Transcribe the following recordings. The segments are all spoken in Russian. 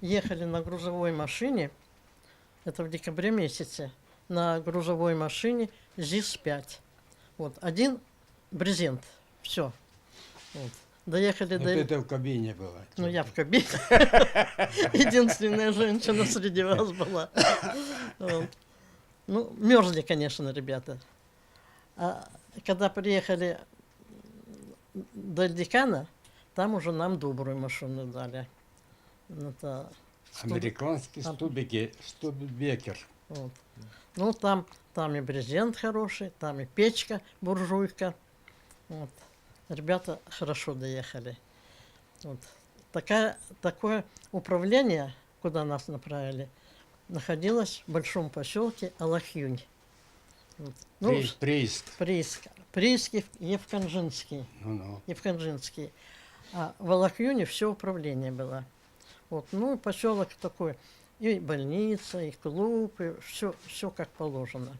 ехали на грузовой машине, это в декабре месяце, на грузовой машине ЗИС-5. Вот, один брезент, все. Вот. Доехали Вот до... это в кабине было. Ну, я в кабине. Единственная женщина среди вас была. Вот. Ну, мерзли, конечно, ребята. А когда приехали до Декана, там уже нам добрую машину дали. Это Американские стубики, Стубекер. вот. Ну, там и брезент хороший, там и печка, буржуйка. Вот. Ребята хорошо доехали. Вот. Такое управление, куда нас направили, находилось в большом поселке Алахюнь. Вот. Ну, Прииск. Прииски Евканжинский. Ну-ну. Евканжинский. А в Алахюне все управление было. Вот. Ну, поселок такой. И больница, и клуб, и все как положено.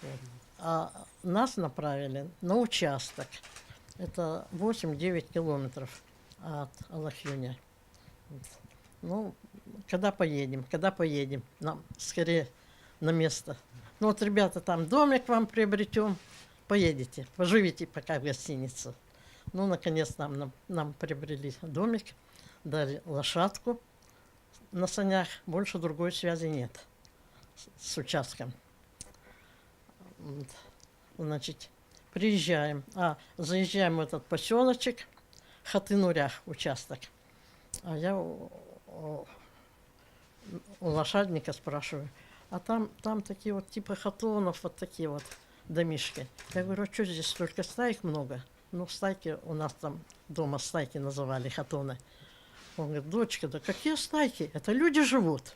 Вот. А нас направили на участок. Это 8-9 километров от Алахюня. Вот. Ну, когда поедем, нам скорее на место. Ну вот, ребята, там домик вам приобретем, поедете, поживите пока в гостинице. Ну, наконец, нам приобрели домик, дали лошадку на санях, больше другой связи нет с участком. Вот. Значит, приезжаем, заезжаем в этот поселочек, Хаты-Нурях участок. А я у лошадника спрашиваю, а там такие вот типа хатонов, вот такие вот домишки. Я говорю, а что здесь только стаек много? Ну, стайки у нас там дома стайки называли, хатоны. Он говорит, дочка, да какие стайки? Это люди живут.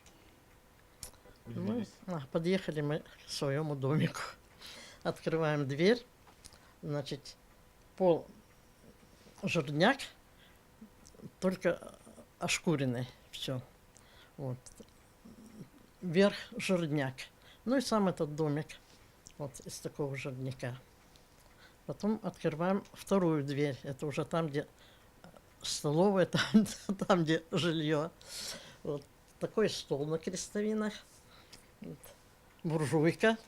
Ну, подъехали мы к своему домику. Открываем дверь. Значит, пол жирняк, только ошкуренный. Все. Вот. Верх жирняк. Ну и сам этот домик вот из такого жирняка. Потом открываем вторую дверь. Это уже там, где столовая, там где жилье. Вот. Такой стол на крестовинах. Вот. Буржуйка.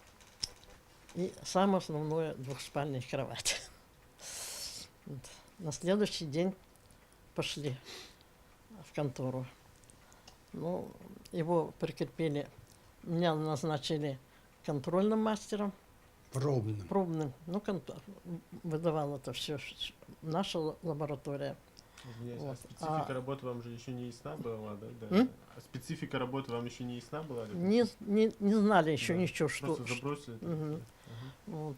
И самое основное двухспальная кровать. Вот. На следующий день пошли в контору. Ну, его прикрепили, меня назначили контрольным мастером. Пробным. Ну, выдавала это все наша лаборатория. Вот. А специфика работы вам же еще не ясна была, да? А специфика работы вам еще не ясна была? Не знали еще ничего, что... Просто забросили. Угу. Вот.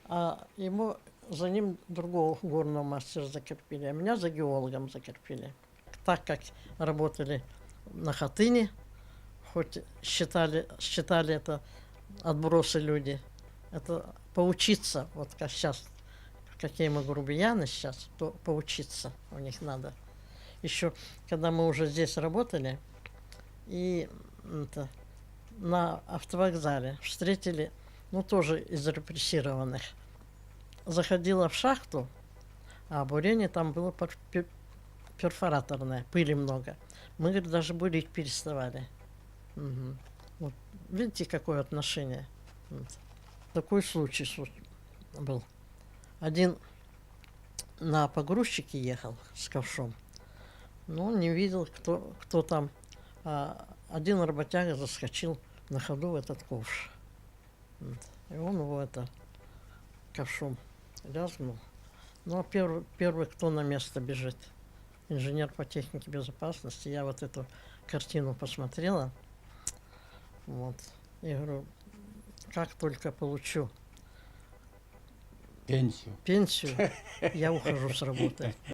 А ему, за ним другого горного мастера закрепили, а меня за геологом закрепили. Так как работали на Хатыне, хоть считали это отбросы люди, это поучиться, вот как сейчас, какие мы грубияны сейчас, то поучиться у них надо. Еще, когда мы уже здесь работали, и на автовокзале встретили, ну, тоже из репрессированных. Заходила в шахту, а бурение там было перфораторное, пыли много. Мы, говорит, даже бурить переставали. Угу. Вот. Видите, какое отношение? Вот. Такой случай был. Один на погрузчике ехал с ковшом, но он не видел, кто там. А один работяга заскочил на ходу в этот ковш. Вот. И он его ковшом лязгнул. Ну, а первый, кто на место бежит? Инженер по технике безопасности. Я вот эту картину посмотрела. Вот. Я говорю, как только получу пенсию, я ухожу с работы.